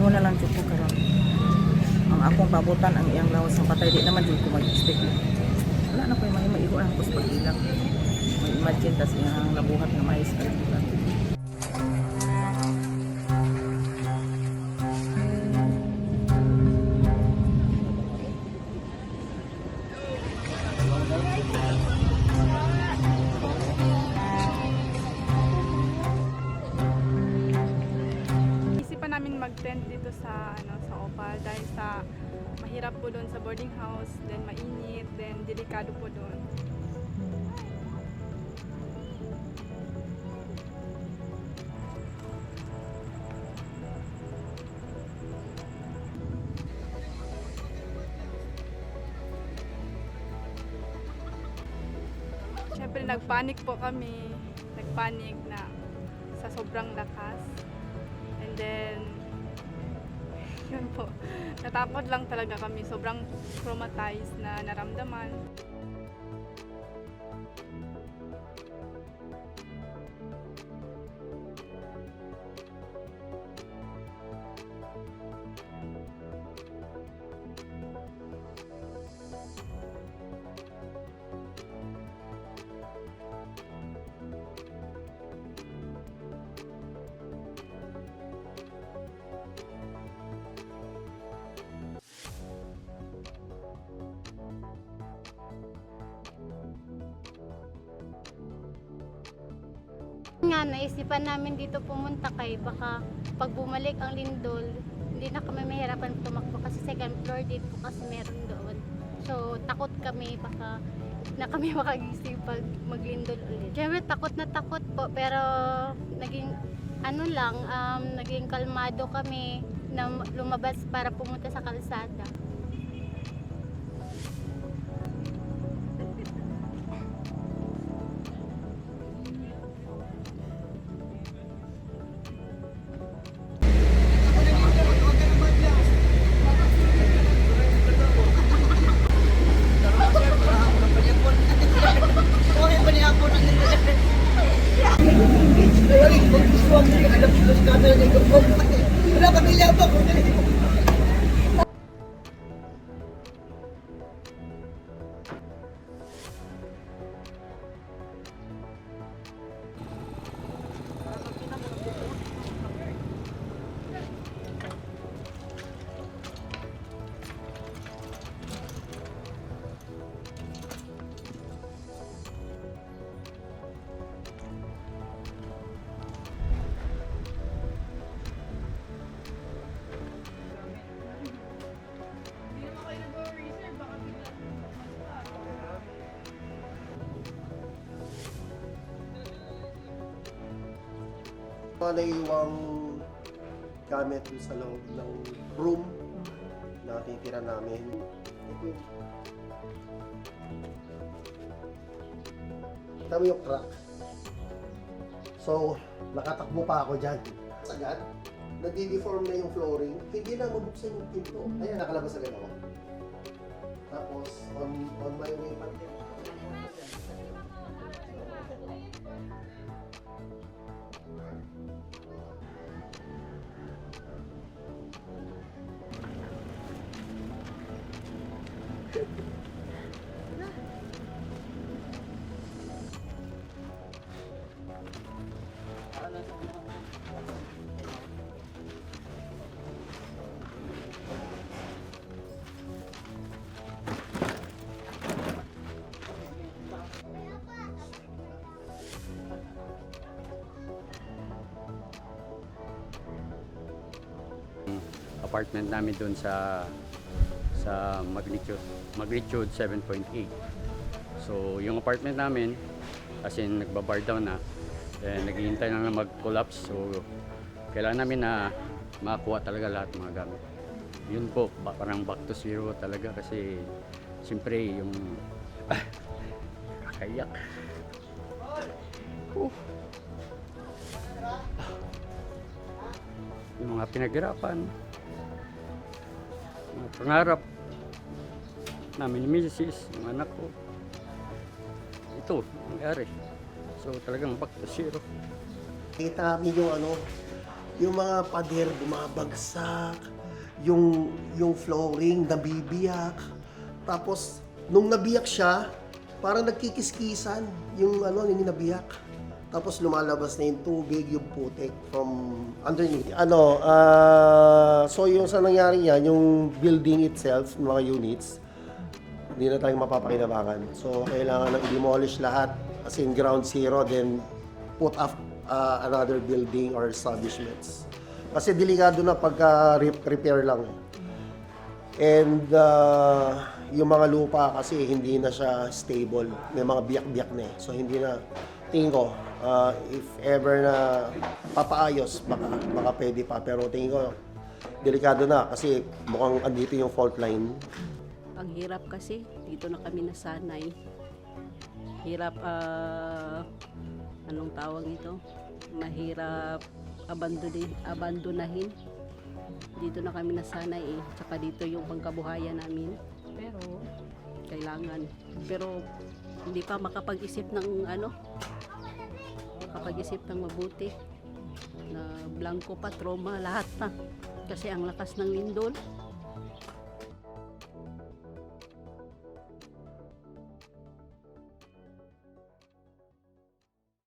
Ingon na lang jud ko karon. Ang akong pabutan ang iyang lawas sa patay di naman jud ko mag-expect. Wala na koy mahimo igo ang kus pagilang. Mag-imagine tas iyang nabuhat nga mais ka. Isipan namin mag-tent dito sa sa Opal dahil sa mahirap po doon sa boarding house, then mainit, then delikado po doon. Siyempre nagpanik po kami, nagpanik na sa sobrang lakas. And then, yun po, natakot lang talaga kami, sobrang traumatized na naramdaman. Nga, naisipan namin dito pumunta kay baka pag bumalik ang lindol, hindi na kami mahirapan tumakbo kasi second floor din po kasi meron doon. So, takot kami baka na kami makagising pag maglindol ulit. Siyempre, takot na takot po pero naging naging kalmado kami na lumabas para pumunta sa kalsada. Mga naiiwang gamit dun sa loob ng room na titira namin. Kita mo yung crack. So, nakatakbo pa ako dyan. Sagad, nadi-deform na yung flooring, hindi na mabuksan yung pinto. Ayan, nakalabas agad ako. Tapos, on my way pa din. Apartment namin doon sa magnitude 7.8. So yung apartment namin kasi nagba-bar down na, naghihintay na mag-collapse. So kailangan namin na makakuha talaga lahat ng mga gamit. Yun po, parang back to zero talaga kasi siyempre yung kakayak. Yung mga pinaghirapan, mga pangarap namin ni Mrs., yung anak ko, ito, nangyari. So talagang back to zero. Kita namin yung yung mga pader bumabagsak, yung flooring nabibiyak. Tapos nung nabiyak siya, parang nagkikiskisan yung yung nabiyak. Tapos lumalabas na yung tubig, yung putik from underneath. So yung sa nangyari niyan, yung building itself, mga units, hindi na tayong mapapakinabangan. So kailangan na i-demolish lahat as in ground zero, then put up another building or establishments. Kasi delikado na pagka repair lang. And yung mga lupa kasi hindi na siya stable. May mga biyak-biyak na eh. So hindi na, tingin ko, if ever na papaayos, baka pwede pa. Pero tingin ko, delikado na kasi mukhang andito yung fault line. Ang hirap kasi, dito na kami nasanay. Hirap, anong tawag ito? Mahirap abandonahin. Dito na kami nasanay eh. Tsaka dito yung pangkabuhayan namin. Pero, kailangan. Pero, hindi pa makapag-isip ng makapag-isip ng mabuti. Na blanco pa, trauma, lahat na. Kasi ang lakas ng lindol.